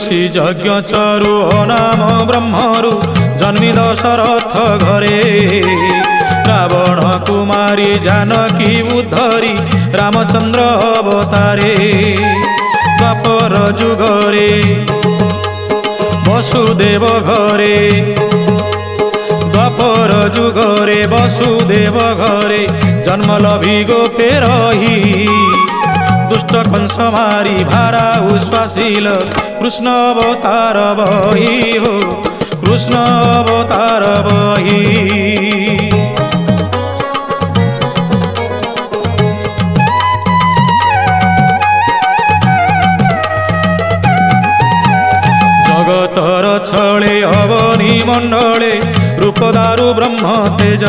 ऋषि यज्ञ चरु नाम ब्रह्मरु जन्मी दशरथ घरे रावण कुमारी जानकी उद्धरी रामचंद्र अवतारे द्वापर जुगरे वसुदेव घरे द्वापर जुगरे वसुदेव घरे जन्म लभी गोपे रही दुष्ट कंस मारी भारा उश्वासील कृष्ण अवतार बही हो कृष्ण अवतार बही। जगतर छले अवनी मंडले रूपदारु ब्रह्म तेज